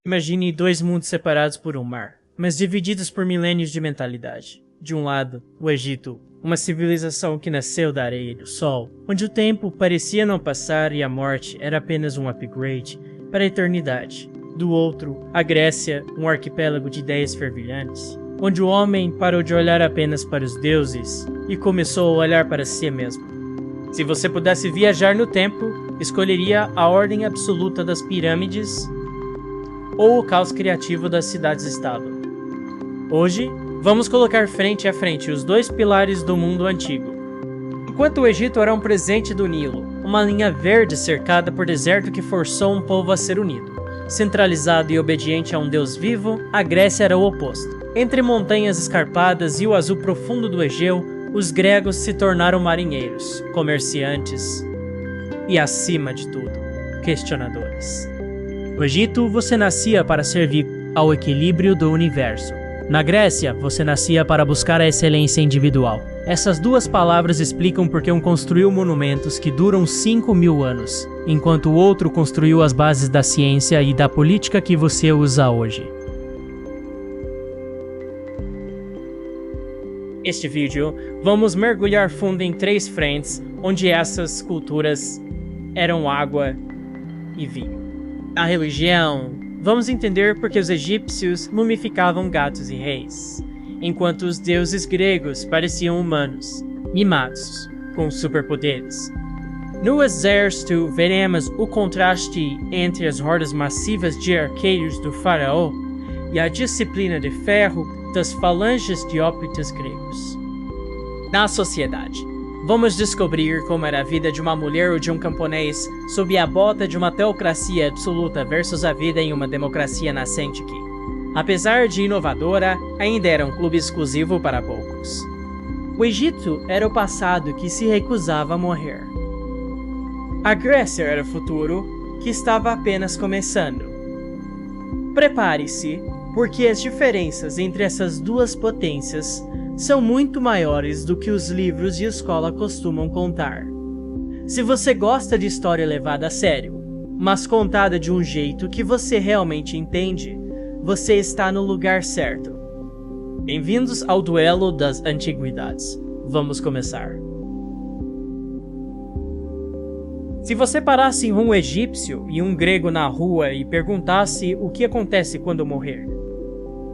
Imagine dois mundos separados por um mar, mas divididos por milênios de mentalidade. De um lado, o Egito, uma civilização que nasceu da areia e do sol, onde o tempo parecia não passar e a morte era apenas um upgrade para a eternidade. Do outro, a Grécia, um arquipélago de ideias fervilhantes, onde o homem parou de olhar apenas para os deuses e começou a olhar para si mesmo. Se você pudesse viajar no tempo, escolheria a ordem absoluta das pirâmides ou o caos criativo das cidades-estado. Hoje, vamos colocar frente a frente os dois pilares do mundo antigo. Enquanto o Egito era um presente do Nilo, uma linha verde cercada por deserto que forçou um povo a ser unido. Centralizado e obediente a um deus vivo, a Grécia era o oposto. Entre montanhas escarpadas e o azul profundo do Egeu, os gregos se tornaram marinheiros, comerciantes e, acima de tudo, questionadores. No Egito, você nascia para servir ao equilíbrio do universo. Na Grécia, você nascia para buscar a excelência individual. Essas duas palavras explicam porque um construiu monumentos que duram 5.000 anos, enquanto o outro construiu as bases da ciência e da política que você usa hoje. Neste vídeo, vamos mergulhar fundo em 3 frentes onde essas culturas eram água e vinho. A religião. Vamos entender porque os egípcios mumificavam gatos e reis, enquanto os deuses gregos pareciam humanos, mimados, com superpoderes. No exército, veremos o contraste entre as hordas massivas de arqueiros do faraó e a disciplina de ferro das falanges de ópitas gregos. Na sociedade, vamos descobrir como era a vida de uma mulher ou de um camponês sob a bota de uma teocracia absoluta versus a vida em uma democracia nascente que, apesar de inovadora, ainda era um clube exclusivo para poucos. O Egito era o passado que se recusava a morrer. A Grécia era o futuro que estava apenas começando. Prepare-se, porque as diferenças entre essas duas potências são muito maiores do que os livros de escola costumam contar. Se você gosta de história levada a sério, mas contada de um jeito que você realmente entende, você está no lugar certo. Bem-vindos ao duelo das antiguidades. Vamos começar. Se você parasse um egípcio e um grego na rua e perguntasse o que acontece quando morrer,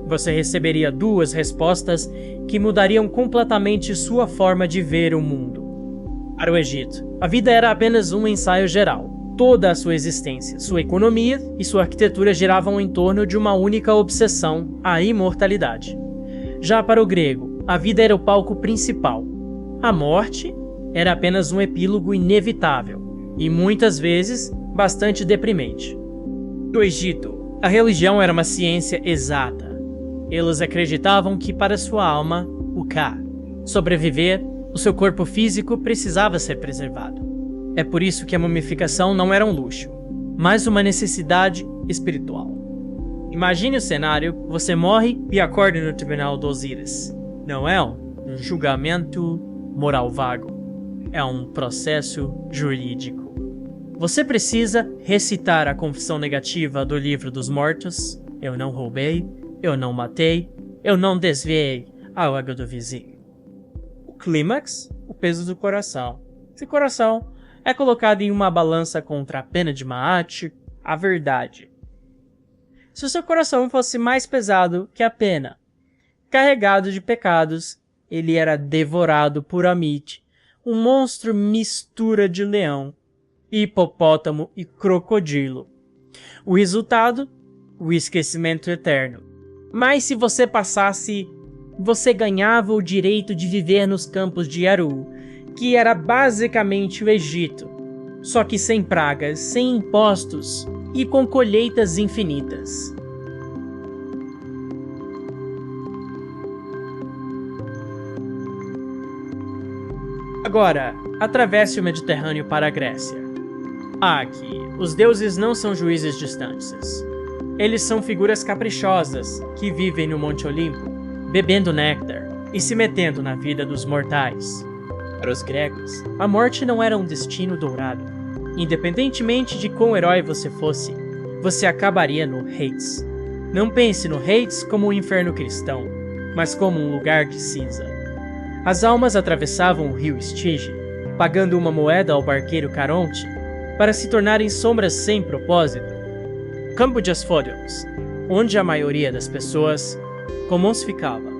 você receberia 2 respostas que mudariam completamente sua forma de ver o mundo. Para o Egito, a vida era apenas um ensaio geral. Toda a sua existência, sua economia e sua arquitetura giravam em torno de uma única obsessão, a imortalidade. Já para o grego, a vida era o palco principal. A morte era apenas um epílogo inevitável e muitas vezes bastante deprimente. No Egito, a religião era uma ciência exata. Eles acreditavam que para sua alma, o Ka, sobreviver, o seu corpo físico precisava ser preservado. É por isso que a mumificação não era um luxo, mas uma necessidade espiritual. Imagine o cenário, você morre e acorda no tribunal de Osíris. Não é um julgamento moral vago, é um processo jurídico. Você precisa recitar a confissão negativa do livro dos mortos: eu não roubei, eu não matei, eu não desviei a água do vizinho. O clímax, o peso do coração. Esse coração é colocado em uma balança contra a pena de Maat, a verdade. Se o seu coração fosse mais pesado que a pena, carregado de pecados, ele era devorado por Amit, um monstro mistura de leão, hipopótamo e crocodilo. O resultado? O esquecimento eterno. Mas se você passasse, você ganhava o direito de viver nos campos de Aru, que era basicamente o Egito, só que sem pragas, sem impostos e com colheitas infinitas. Agora, atravesse o Mediterrâneo para a Grécia. Aqui, os deuses não são juízes distantes. Eles são figuras caprichosas que vivem no Monte Olimpo, bebendo néctar e se metendo na vida dos mortais. Para os gregos, a morte não era um destino dourado. Independentemente de quão herói você fosse, você acabaria no Hades. Não pense no Hades como um inferno cristão, mas como um lugar de cinza. As almas atravessavam o rio Estige, pagando uma moeda ao barqueiro Caronte, para se tornarem sombras sem propósito. Campo de Asphodels, onde a maioria das pessoas comuns ficava,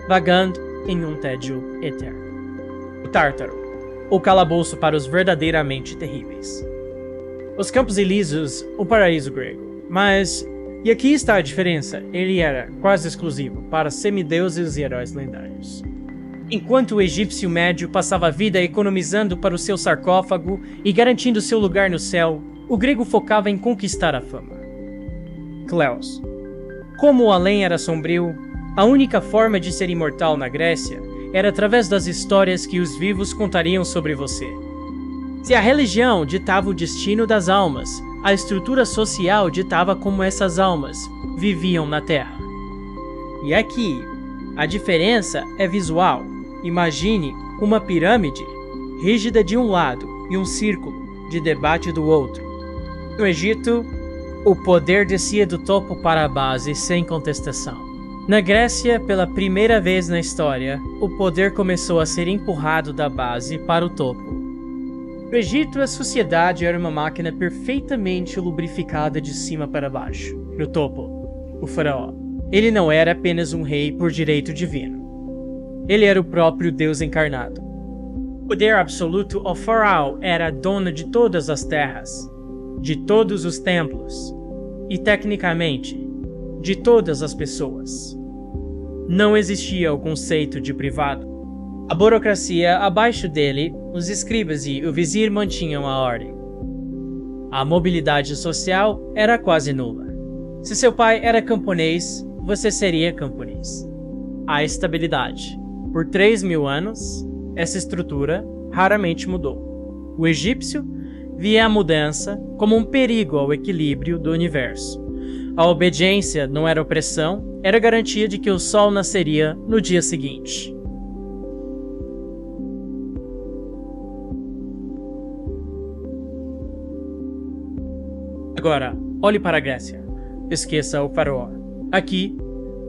vagando em um tédio eterno. O Tártaro, o calabouço para os verdadeiramente terríveis. Os Campos Elíseos, o paraíso grego. Mas, e aqui está a diferença, ele era quase exclusivo para semideuses e heróis lendários. Enquanto o egípcio médio passava a vida economizando para o seu sarcófago e garantindo seu lugar no céu, o grego focava em conquistar a fama. Cleos. Como o além era sombrio, a única forma de ser imortal na Grécia era através das histórias que os vivos contariam sobre você. Se a religião ditava o destino das almas, a estrutura social ditava como essas almas viviam na Terra. E aqui, a diferença é visual. Imagine uma pirâmide rígida de um lado e um círculo de debate do outro. No Egito, o poder descia do topo para a base sem contestação. Na Grécia, pela primeira vez na história, o poder começou a ser empurrado da base para o topo. No Egito, a sociedade era uma máquina perfeitamente lubrificada de cima para baixo. No topo, o faraó. Ele não era apenas um rei por direito divino. Ele era o próprio Deus encarnado. O poder absoluto, o faraó era dono de todas as terras, de todos os templos e, tecnicamente, de todas as pessoas. Não existia o conceito de privado. A burocracia abaixo dele, os escribas e o vizir mantinham a ordem. A mobilidade social era quase nula. Se seu pai era camponês, você seria camponês. A estabilidade. Por 3.000 anos, essa estrutura raramente mudou. O egípcio via a mudança como um perigo ao equilíbrio do universo. A obediência não era opressão, era garantia de que o sol nasceria no dia seguinte. Agora, olhe para a Grécia. Esqueça o faraó. Aqui,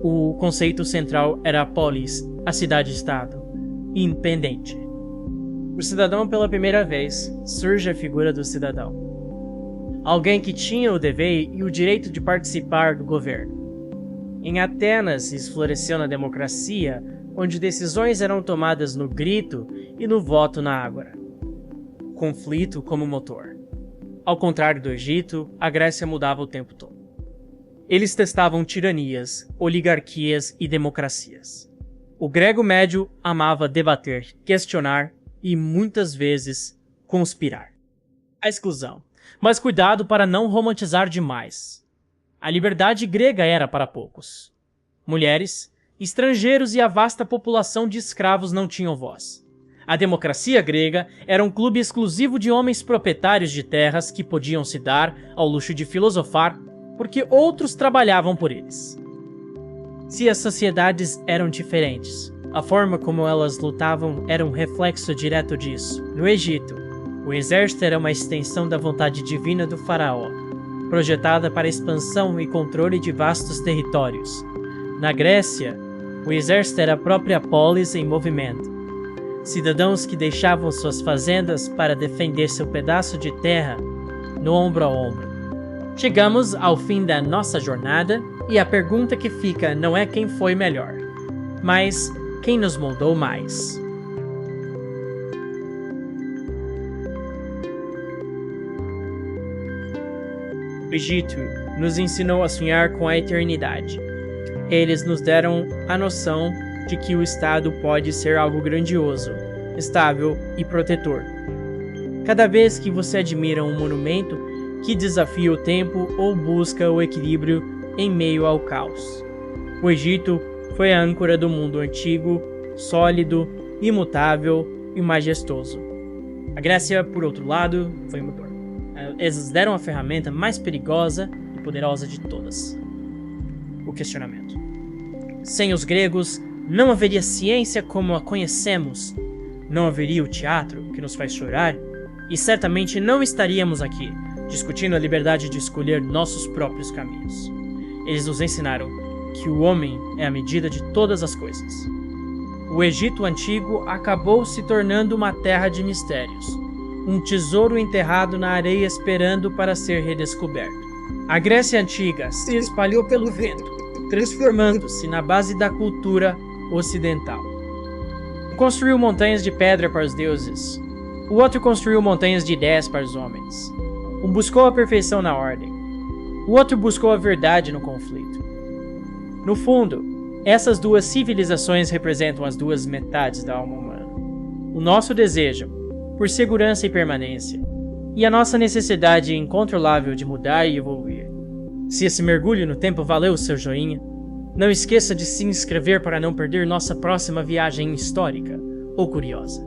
o conceito central era a polis, a cidade-estado, independente. O cidadão, pela primeira vez, surge a figura do cidadão. Alguém que tinha o dever e o direito de participar do governo. Em Atenas, isso floresceu na democracia, onde decisões eram tomadas no grito e no voto na ágora. Conflito como motor. Ao contrário do Egito, a Grécia mudava o tempo todo. Eles testavam tiranias, oligarquias e democracias. O grego médio amava debater, questionar e, muitas vezes, conspirar. A exclusão. Mas cuidado para não romantizar demais. A liberdade grega era para poucos. Mulheres, estrangeiros e a vasta população de escravos não tinham voz. A democracia grega era um clube exclusivo de homens proprietários de terras que podiam se dar ao luxo de filosofar porque outros trabalhavam por eles. Se as sociedades eram diferentes, a forma como elas lutavam era um reflexo direto disso. No Egito, o exército era uma extensão da vontade divina do faraó, projetada para expansão e controle de vastos territórios. Na Grécia, o exército era a própria polis em movimento. Cidadãos que deixavam suas fazendas para defender seu pedaço de terra no ombro a ombro. Chegamos ao fim da nossa jornada e a pergunta que fica não é quem foi melhor, mas quem nos moldou mais. O Egito nos ensinou a sonhar com a eternidade. Eles nos deram a noção de que o Estado pode ser algo grandioso, estável e protetor. Cada vez que você admira um monumento que desafia o tempo ou busca o equilíbrio em meio ao caos. O Egito foi a âncora do mundo antigo, sólido, imutável e majestoso. A Grécia, por outro lado, foi o motor. Eles deram a ferramenta mais perigosa e poderosa de todas: o questionamento. Sem os gregos, não haveria ciência como a conhecemos, não haveria o teatro que nos faz chorar, e certamente não estaríamos aqui, discutindo a liberdade de escolher nossos próprios caminhos. Eles nos ensinaram que o homem é a medida de todas as coisas. O Egito Antigo acabou se tornando uma terra de mistérios, um tesouro enterrado na areia esperando para ser redescoberto. A Grécia Antiga se espalhou pelo vento, transformando-se na base da cultura ocidental. Um construiu montanhas de pedra para os deuses, o outro construiu montanhas de ideias para os homens. Um buscou a perfeição na ordem, o outro buscou a verdade no conflito. No fundo, essas duas civilizações representam as duas metades da alma humana. O nosso desejo por segurança e permanência, e a nossa necessidade incontrolável de mudar e evoluir. Se esse mergulho no tempo valeu o seu joinha, não esqueça de se inscrever para não perder nossa próxima viagem histórica ou curiosa.